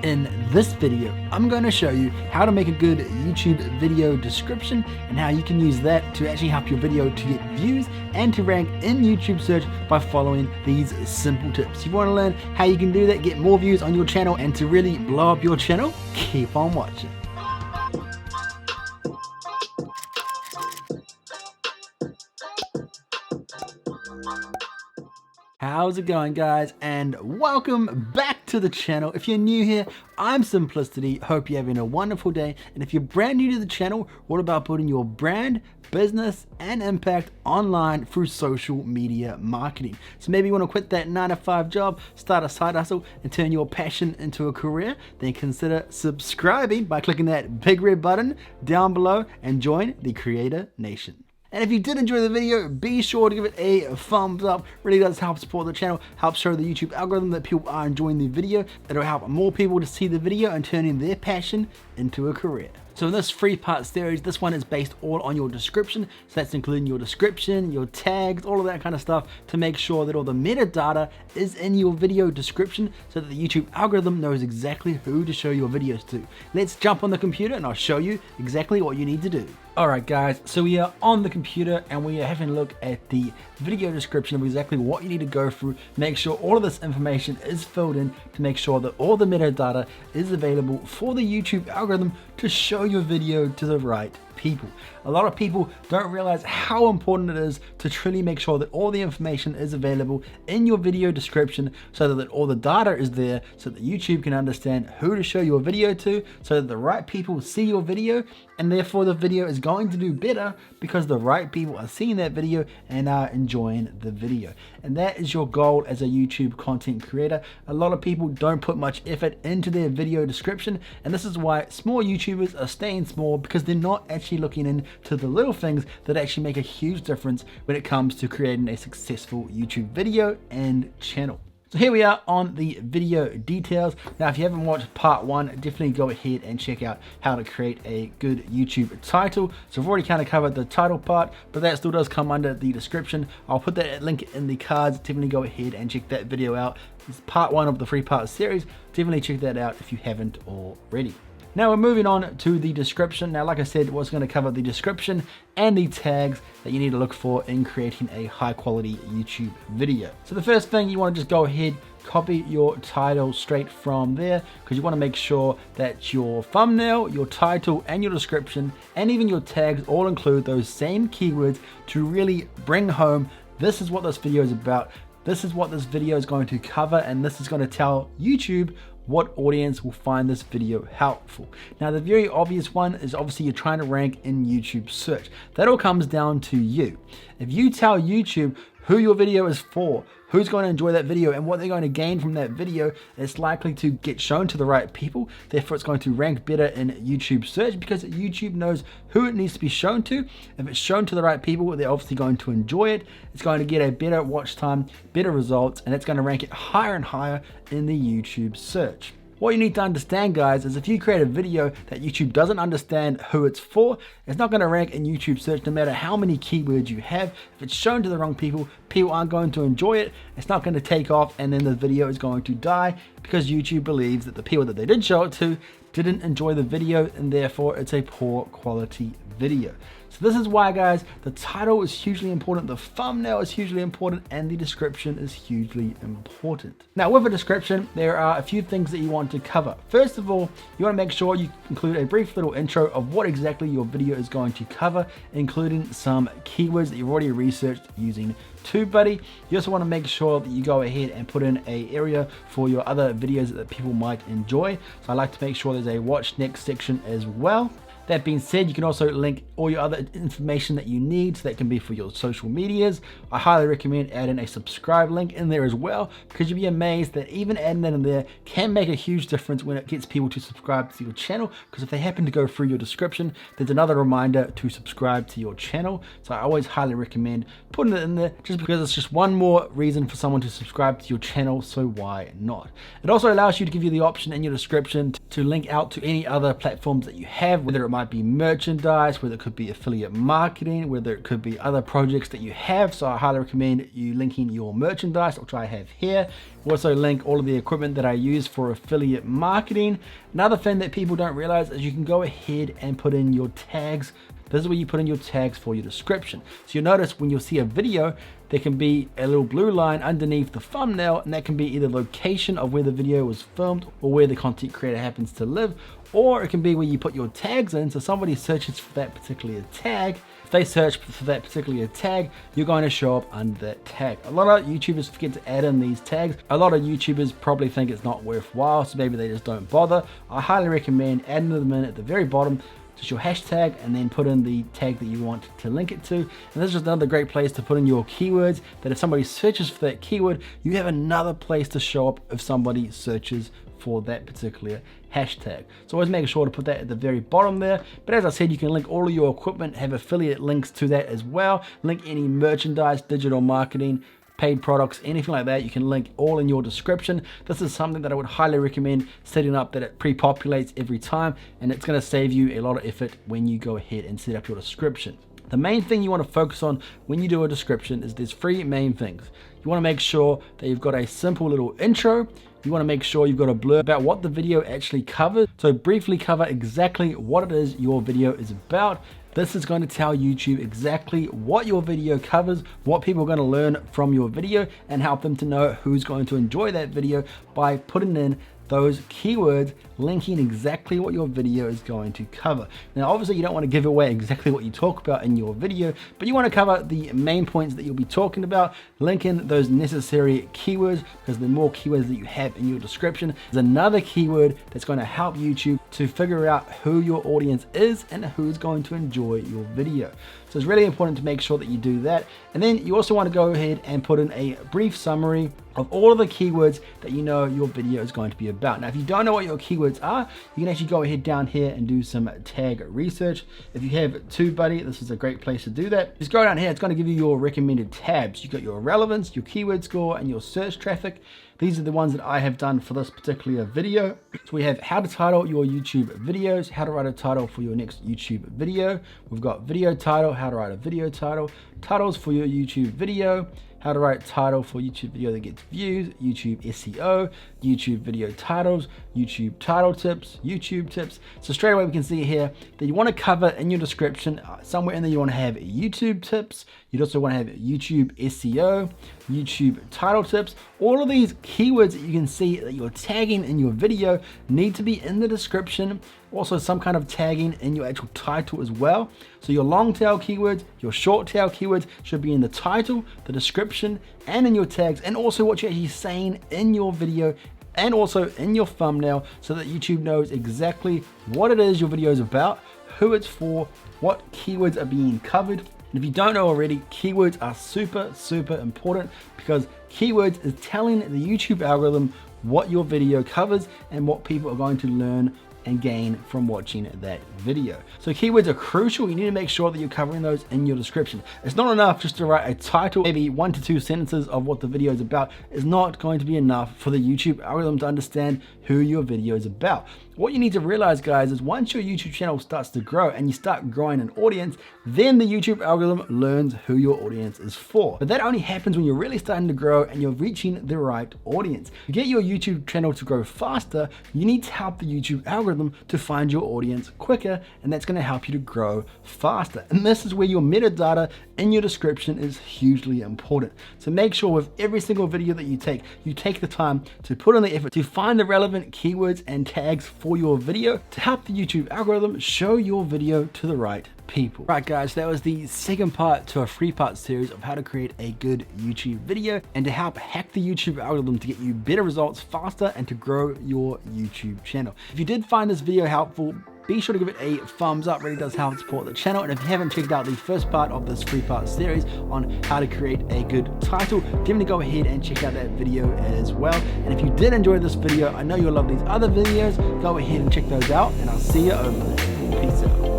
In this video, I'm going to show you how to make a good YouTube video description and how you can use that to actually help your video to get views and to rank in YouTube search by following these simple tips. If you want to learn how you can do that, get more views on your channel and to really blow up your channel, keep on watching. How's it going, guys, and welcome back to the channel. If you're new here, I'm Simplicity. Hope you're having a wonderful day, and if you're brand new to the channel, what about putting your brand, business and impact online through social media marketing? So maybe you want to quit that 9-to-5 job, start a side hustle and turn your passion into a career, then consider subscribing by clicking that big red button down below and join the Creator Nation. And if you did enjoy the video, be sure to give it a thumbs up. Really does help support the channel, help show the YouTube algorithm that people are enjoying the video. It'll help more people to see the video and turning their passion into a career. So in this 3-part series, this one is based all on your description. So that's including your description, your tags, all of that kind of stuff to make sure that all the metadata is in your video description so that the YouTube algorithm knows exactly who to show your videos to. Let's jump on the computer and I'll show you exactly what you need to do. Alright guys, so we are on the computer and we are having a look at the video description of exactly what you need to go through, make sure all of this information is filled in to make sure that all the metadata is available for the YouTube algorithm to show your video to the right people. A lot of people don't realize how important it is to truly make sure that all the information is available in your video description so that all the data is there so that YouTube can understand who to show your video to so that the right people see your video, and therefore the video is going to do better because the right people are seeing that video and are enjoying the video. And that is your goal as a YouTube content creator. A lot of people don't put much effort into their video description, and this is why small YouTubers are staying small, because they're not actually looking into the little things that actually make a huge difference when it comes to creating a successful YouTube video and channel. So here we are on the video details. Now, if you haven't watched part 1, definitely go ahead and check out how to create a good YouTube title. So I've already kind of covered the title part, but that still does come under the description. I'll put that link in the cards. Definitely go ahead and check that video out. It's part 1 of the 3-part series. Definitely check that out if you haven't already. Now we're moving on to the description. Now, like I said, was going to cover the description and the tags that you need to look for in creating a high quality YouTube video. So the first thing, you want to just go ahead, copy your title straight from there, because you want to make sure that your thumbnail, your title and your description and even your tags all include those same keywords to really bring home, this is what this video is about. This is what this video is going to cover, and this is going to tell YouTube what audience will find this video helpful. Now, the very obvious one is obviously you're trying to rank in YouTube search. That all comes down to you. If you tell YouTube who your video is for, who's going to enjoy that video and what they're going to gain from that video, it's likely to get shown to the right people. Therefore, it's going to rank better in YouTube search because YouTube knows who it needs to be shown to. If it's shown to the right people, they're obviously going to enjoy it. It's going to get a better watch time, better results, and it's going to rank it higher and higher in the YouTube search. What you need to understand, guys, is if you create a video that YouTube doesn't understand who it's for, it's not going to rank in YouTube search no matter how many keywords you have. If it's shown to the wrong people, people aren't going to enjoy it. It's not going to take off, and then the video is going to die because YouTube believes that the people that they did show it to didn't enjoy the video, and therefore it's a poor quality video. So this is why, guys, the title is hugely important, the thumbnail is hugely important, and the description is hugely important. Now, with a description, there are a few things that you want to cover. First of all, you want to make sure you include a brief little intro of what exactly your video is going to cover, including some keywords that you've already researched using TubeBuddy. You also want to make sure that you go ahead and put in an area for your other videos that people might enjoy. So I like to make sure there's a watch next section as well. That being said, you can also link all your other information that you need, so that can be for your social medias. I highly recommend adding a subscribe link in there as well, because you'll be amazed that even adding that in there can make a huge difference when it gets people to subscribe to your channel, because if they happen to go through your description, there's another reminder to subscribe to your channel. So I always highly recommend putting it in there, just because it's just one more reason for someone to subscribe to your channel, so why not? It also allows you to give you the option in your description to link out to any other platforms that you have, whether it might be merchandise, whether it could be affiliate marketing, whether it could be other projects that you have. So I highly recommend you linking your merchandise, which I have here. Also link all of the equipment that I use for affiliate marketing. Another thing that people don't realize is you can go ahead and put in your tags. This is where you put in your tags for your description. So you'll notice when you'll see a video, there can be a little blue line underneath the thumbnail, and that can be either location of where the video was filmed or where the content creator happens to live, or it can be where you put your tags in. So somebody searches for that particular tag. If they search for that particular tag, you're going to show up under that tag. A lot of YouTubers forget to add in these tags. A lot of YouTubers probably think it's not worthwhile, so maybe they just don't bother. I highly recommend adding them in at the very bottom, just your hashtag, and then put in the tag that you want to link it to. And this is just another great place to put in your keywords, that if somebody searches for that keyword, you have another place to show up if somebody searches for that particular hashtag. So always make sure to put that at the very bottom there. But as I said, you can link all of your equipment, have affiliate links to that as well. Link any merchandise, digital marketing, paid products, anything like that, you can link all in your description. This is something that I would highly recommend setting up, that it pre-populates every time, and it's going to save you a lot of effort when you go ahead and set up your description. The main thing you want to focus on when you do a description is there's three main things. You want to make sure that you've got a simple little intro. You want to make sure you've got a blur about what the video actually covers. So briefly cover exactly what it is your video is about. This is going to tell YouTube exactly what your video covers, what people are going to learn from your video, and help them to know who's going to enjoy that video by putting in those keywords linking exactly what your video is going to cover. Now, obviously you don't want to give away exactly what you talk about in your video, but you want to cover the main points that you'll be talking about, link in those necessary keywords, because the more keywords that you have in your description is another keyword that's going to help YouTube to figure out who your audience is and who's going to enjoy your video. So it's really important to make sure that you do that. And then you also want to go ahead and put in a brief summary of all of the keywords that you know your video is going to be about. Now, if you don't know what your keywords are, you can actually go ahead down here and do some tag research. If you have TubeBuddy, this is a great place to do that. Just go down here, it's going to give you your recommended tabs. You've got your relevance, your keyword score, and your search traffic. These are the ones that I have done for this particular video. So we have how to title your YouTube videos, how to write a title for your next YouTube video. We've got video title, how to write a video title, titles for your YouTube video, how to write a title for YouTube video that gets views, YouTube SEO, YouTube video titles, YouTube title tips, YouTube tips. So straight away we can see here that you want to cover in your description, somewhere in there you want to have YouTube tips. You'd also want to have YouTube SEO, YouTube title tips. All of these keywords that you can see that you're tagging in your video need to be in the description. Also some kind of tagging in your actual title as well. So your long tail keywords, your short tail keywords should be in the title, the description, and in your tags, and also what you're actually saying in your video and also in your thumbnail, so that YouTube knows exactly what it is your video is about, who it's for, what keywords are being covered. And if you don't know already, keywords are super important, because keywords is telling the YouTube algorithm what your video covers and what people are going to learn and gain from watching that video. So keywords are crucial. You need to make sure that you're covering those in your description. It's not enough just to write a title. Maybe 1 to 2 sentences of what the video is about is not going to be enough for the YouTube algorithm to understand who your video is about. What you need to realize, guys, is once your YouTube channel starts to grow and you start growing an audience, then the YouTube algorithm learns who your audience is for. But that only happens when you're really starting to grow and you're reaching the right audience. To get your YouTube channel to grow faster, you need to help the YouTube algorithm to find your audience quicker, and that's going to help you to grow faster. And this is where your metadata in your description is hugely important. So make sure with every single video that you take the time to put in the effort to find the relevant keywords and tags for your video to help the YouTube algorithm show your video to the right people. Right guys, that was the second part to a 3-part series of how to create a good YouTube video and to help hack the YouTube algorithm to get you better results faster and to grow your YouTube channel. If you did find this video helpful, be sure to give it a thumbs up. It really does help support the channel. And if you haven't checked out the first part of this 3-part series on how to create a good title, definitely go ahead and check out that video as well. And if you did enjoy this video, I know you'll love these other videos. Go ahead and check those out, and I'll see you over there. Peace out.